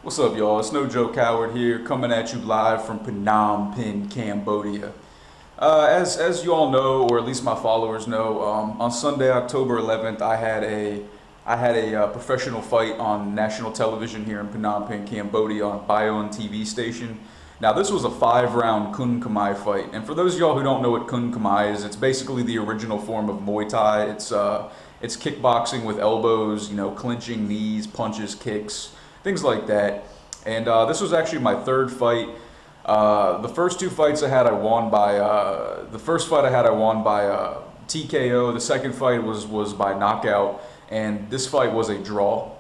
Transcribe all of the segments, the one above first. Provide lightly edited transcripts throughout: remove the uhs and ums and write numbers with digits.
What's up, y'all? It's No Joke Howard here, coming at you live from Phnom Penh, Cambodia. As you all know, or at least my followers know, on Sunday, October 11th, I had a professional fight on national television here in Phnom Penh, Cambodia, on Bayon TV station. Now, this was a 5-round Kun Khmer fight, and for those of y'all who don't know what Kun Khmer is, it's basically the original form of Muay Thai. It's kickboxing with elbows, clinching, knees, punches, kicks, things like that. And this was actually my third fight. The first two fights I had, I won by. The first fight I had, I won by TKO. The second fight was by knockout, and this fight was a draw.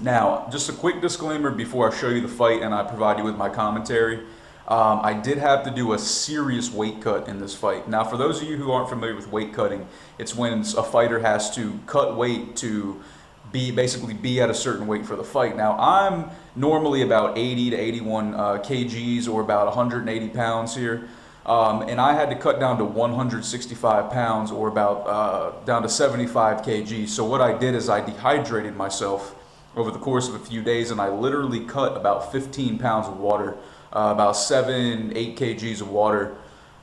Now, just a quick disclaimer before I show you the fight and I provide you with my commentary. I did have to do a serious weight cut in this fight. Now, for those of you who aren't familiar with weight cutting, it's when a fighter has to cut weight to basically be at a certain weight for the fight. Now, I'm normally about 80 to 81 kgs, or about 180 pounds here. And I had to cut down to 165 pounds, or about down to 75 kgs. So what I did is I dehydrated myself over the course of a few days, and I literally cut about 15 pounds of water, about 8 kgs of water.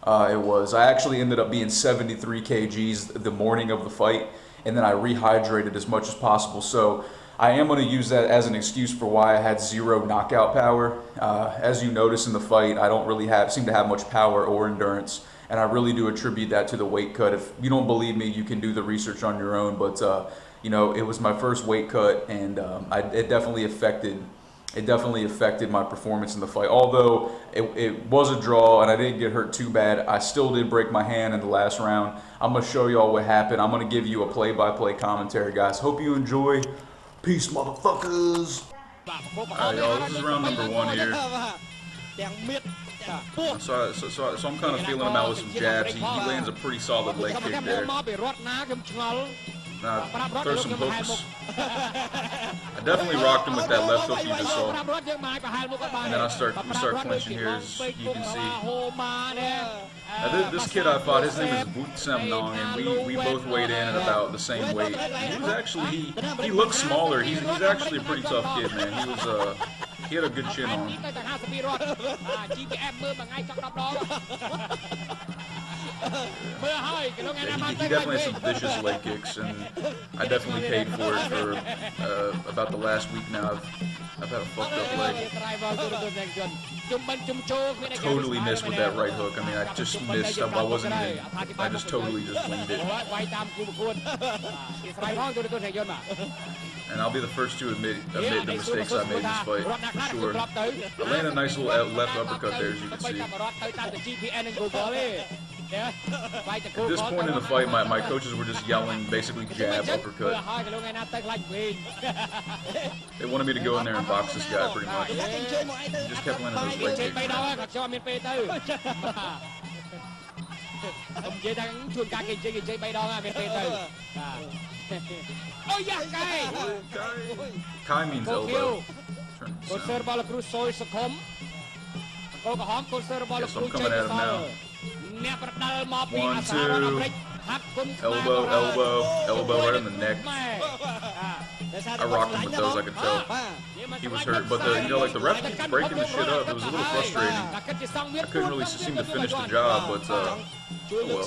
I actually ended up being 73 kgs the morning of the fight, and then I rehydrated as much as possible. So I am going to use that as an excuse for why I had zero knockout power. As you notice in the fight, I don't really seem to have much power or endurance, and I really do attribute that to the weight cut. If you don't believe me, you can do the research on your own, but it was my first weight cut, and it definitely affected my performance in the fight. Although it was a draw and I didn't get hurt too bad, I still did break my hand in the last round. I'm going to show y'all what happened. I'm going to give you a play-by-play commentary, guys. Hope you enjoy. Peace, motherfuckers. Alright, y'all, this is round number 1 here. So I'm kind of feeling him out with some jabs. He lands a pretty solid leg kick there. Throw some hooks. I definitely rocked him with that left hook you just saw. And then we start clinching here, as you can see. Now this kid I fought, his name is Sam Nong, and we both weighed in at about the same weight. He was actually, he looks smaller. He's actually a pretty tough kid, man. He had a good chin on him. He definitely had some vicious leg kicks, and I definitely paid for it for about the last week now. I've had a fucked up leg. I totally missed with that right hook. I mean, I just missed. I just totally just winged it. And I'll be the first to admit the mistakes I made in this fight, for sure. I landed a nice little left uppercut there, as you can see. At this point in the fight, my coaches were just yelling, basically jab, uppercut. They wanted me to go in there and box this guy, pretty much. He just kept landing those leg kicks. Kai means elbow. Yes, I'm coming at him now. 1, 2, elbow right in the neck. I rocked him with those, I could tell. He was hurt, but the ref keeps breaking the shit up. It was a little frustrating. I couldn't really seem to finish the job, but oh well.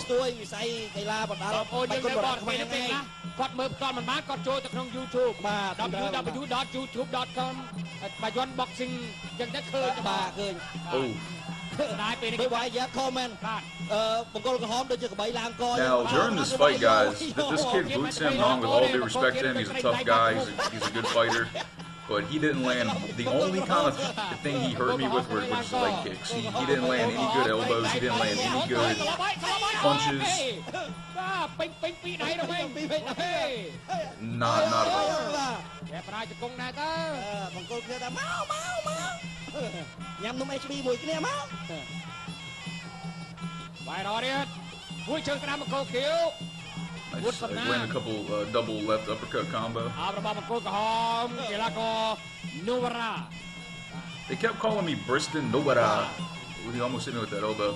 Now, during this fight, guys, this kid, Sam Nong, with all due respect to him, he's a tough guy, he's a good fighter, but he didn't land. The only kind of thing he hurt me with were just leg kicks. He didn't land any good elbows, he didn't land any good punches. Not at all. I just landed a couple double left uppercut combo. They kept calling me Briston Nobara. He almost hit me with that elbow.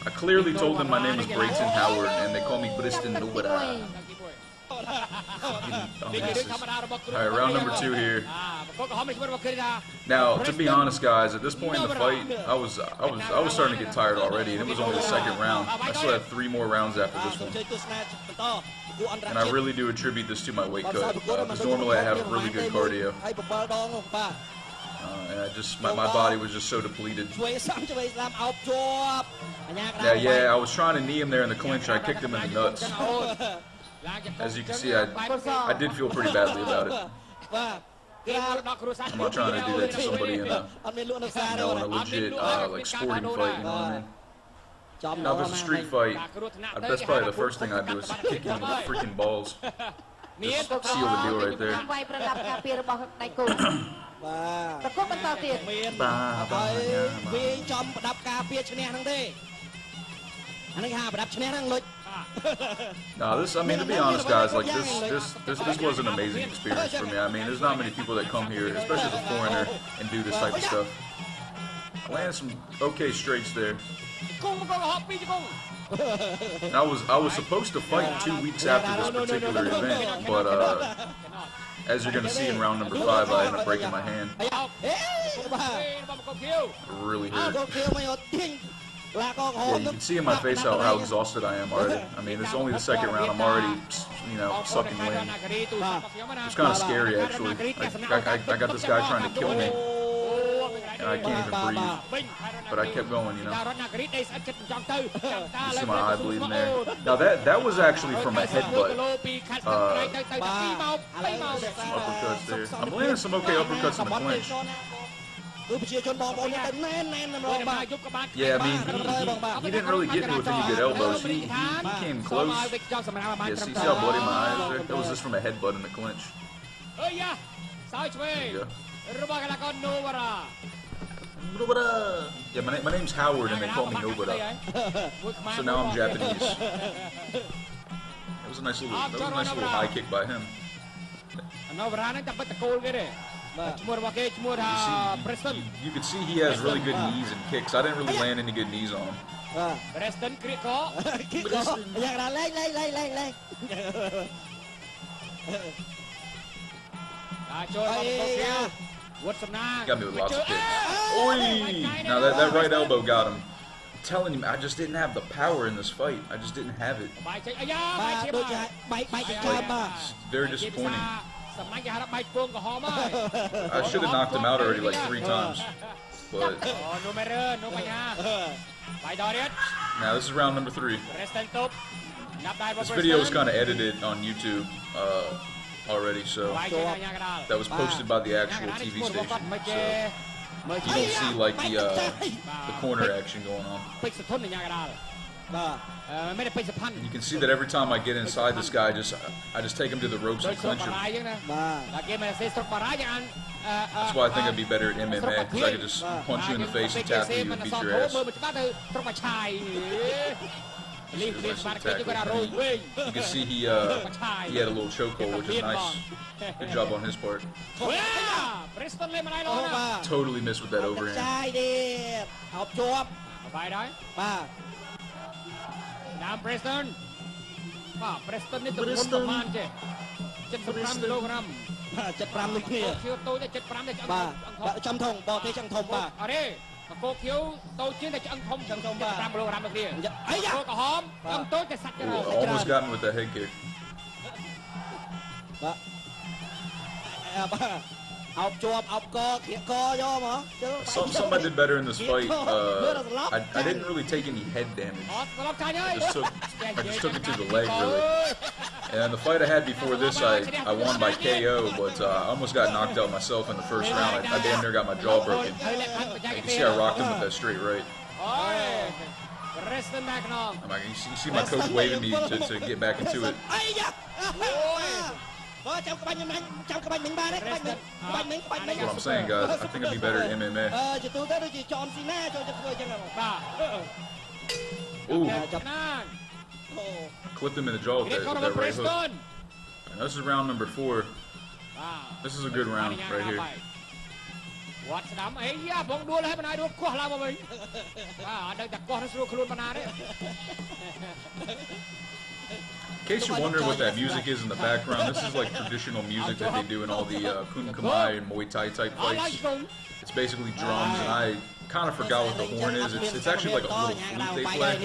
I clearly told them my name is Brayton Howard, and they call me Briston Nobara. Alright, round number 2 here. Now, to be honest, guys, at this point in the fight, I was starting to get tired already, and it was only the second round. I still have 3 more rounds after this one. And I really do attribute this to my weight cut, because normally I have really good cardio. And my body was just so depleted. Yeah, I was trying to knee him there in the clinch. I kicked him in the nuts. As you can see, I did feel pretty badly about it. I'm not trying to do that to somebody in a legit like sporting fight, you know what I mean? Now if it's a street fight, that's probably the first thing I'd do is kick him in the freaking balls. Just seal the deal right there. No, I mean, to be honest, guys, like this was an amazing experience for me. I mean, there's not many people that come here, especially as a foreigner, and do this type of stuff. I landed some okay straights there. And I was supposed to fight 2 weeks after this particular event, but as you're gonna see in round number 5, I ended up breaking my hand. Really hurt. Yeah, you can see in my face how exhausted I am already. I mean, it's only the second round. I'm already, sucking wind. It's kind of scary, actually. I got this guy trying to kill me, and I can't even breathe. But I kept going, You see my eye bleeding there. Now that was actually from a headbutt. Some uppercuts there. I'm landing some okay uppercuts in the clinch. Yeah, I mean, he didn't really get me with any good elbows. He came close. Yeah, see how bloody my eye is there? That was just from a headbutt in the clinch. There you go. Yeah, my name's Howard, and they call me Nobara. So now I'm Japanese. That was a nice little high kick by him. You could see he has really good knees and kicks. I didn't really land any good knees on him. Got me with lots of kicks. Oi! Now that right elbow got him. I'm telling you, I just didn't have the power in this fight. I just didn't have it. Very disappointing. I should have knocked him out already like 3 times. But now this is round number 3. This video was kind of edited on YouTube already, so that was posted by the actual TV station. So you don't see like the corner action going on. You can see that every time I get inside this guy, I just take him to the ropes and clinch him. That's why I think I'd be better at MMA, because I could just punch you in the face and tap you and beat your ass. You can see he had a little chokehold, which is nice. Good job on his part. Totally missed with that overhand. Preston កោខៀវតូចជាងតែឆ្អឹងធំ5គីឡូក្រាមដូចគ្នាកោក្រហមឆ្អឹងតូចតែសាច់ច្រើន Almost got me with that head kick. អោបជាប់អោបកក្រៀកកយកមក Something I did better in this fight. I didn't really take any head damage. I just took it to the leg, really. And the fight I had before this, I won by KO, but I almost got knocked out myself in the first round. I damn near got my jaw broken. You can see I rocked him with that straight right. You see my coach waving me to get back into it. That's what I'm saying, guys. I think I'd be better at MMA. Ooh. Clipped him in the jaw with that right hook. Now, this is round number 4. This is a good round right here. case you're wondering what that music is in the background, this is like traditional music that they do in all the Kun Khmer and Muay Thai type fights. It's basically drums, and I kind of forgot what the horn is. It's actually like a little flute they play.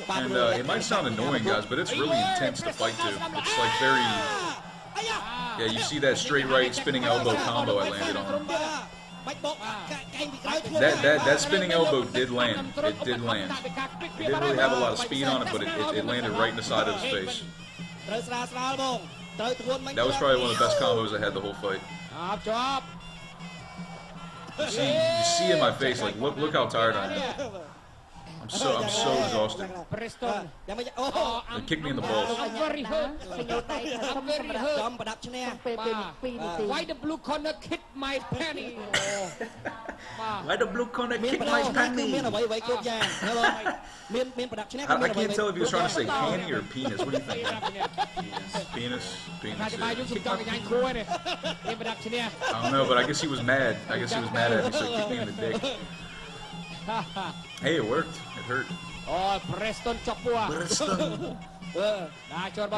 And it might sound annoying, guys, but it's really intense to fight to. It's like very... Yeah, you see that straight right spinning elbow combo I landed on. That spinning elbow did land. It did land. It didn't really have a lot of speed on it, but it landed right in the side of his face. That was probably one of the best combos I had the whole fight. You see in my face, like, look how tired I am. I'm so exhausted. They kicked me in the balls. Why the blue corner kick my penny? Why the blue corner kick my penny? I can't tell if he was trying to say panty or penis. What do you think? Penis. I don't know, but I guess he was mad. I guess he was mad at me, so he kicked me in the dick. Hey, it worked. It hurt. Oh, Preston Chopua. Preston. Yeah,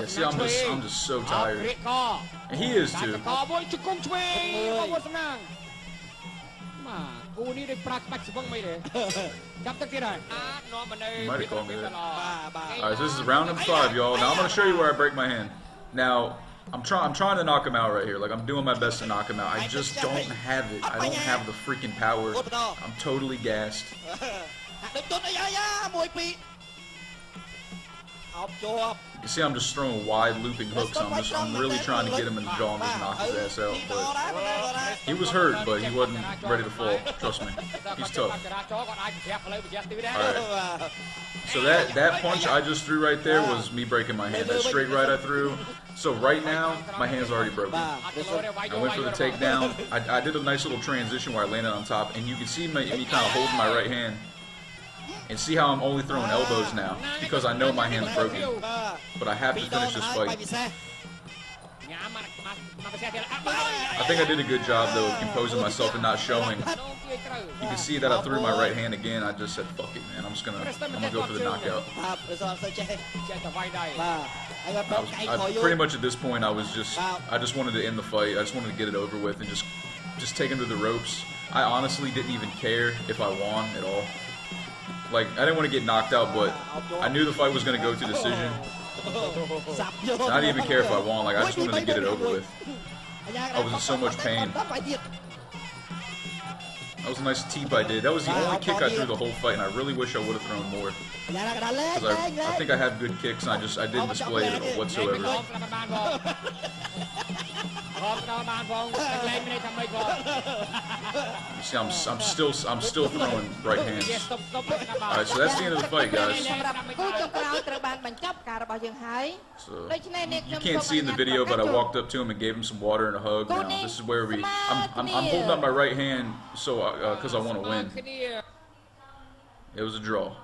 see, I'm just so tired. And he is too. You might have called me that. Alright, so this is round number 5, y'all. Now I'm gonna show you where I break my hand. Now, I'm trying to knock him out right here. Like, I'm doing my best to knock him out. I just don't have it. I don't have the freaking power. I'm totally gassed. You see, I'm just throwing wide looping hooks. I'm really trying to get him in the jaw and just knock his ass out. But he was hurt, but he wasn't ready to fall. Trust me, he's tough. Alright. So that punch I just threw right there was me breaking my hand. That straight right I threw. So right now, my hand's already broken. I went for the takedown. I did a nice little transition where I landed on top, and you can see me kind of holding my right hand. And see how I'm only throwing elbows now, because I know my hand's broken. But I have to finish this fight. I think I did a good job, though, of composing myself and not showing. You can see that I threw my right hand again. I just said, fuck it, man. I'm gonna go for the knockout. Pretty much at this point, I just wanted to end the fight. I just wanted to get it over with and just take him to the ropes. I honestly didn't even care if I won at all. Like, I didn't want to get knocked out, but I knew the fight was going to go to decision. I didn't even care if I won. Like, I just wanted to get it over with. I was in so much pain. That was a nice teep I did. That was the only kick I threw the whole fight, and I really wish I would have thrown more. Because I think I have good kicks, and I didn't display it whatsoever. You see, I'm still throwing right hands. Alright, so that's the end of the fight, guys. So, you can't see in the video, but I walked up to him and gave him some water and a hug. Now, this is where I'm holding up my right hand, so because I want to win. It was a draw.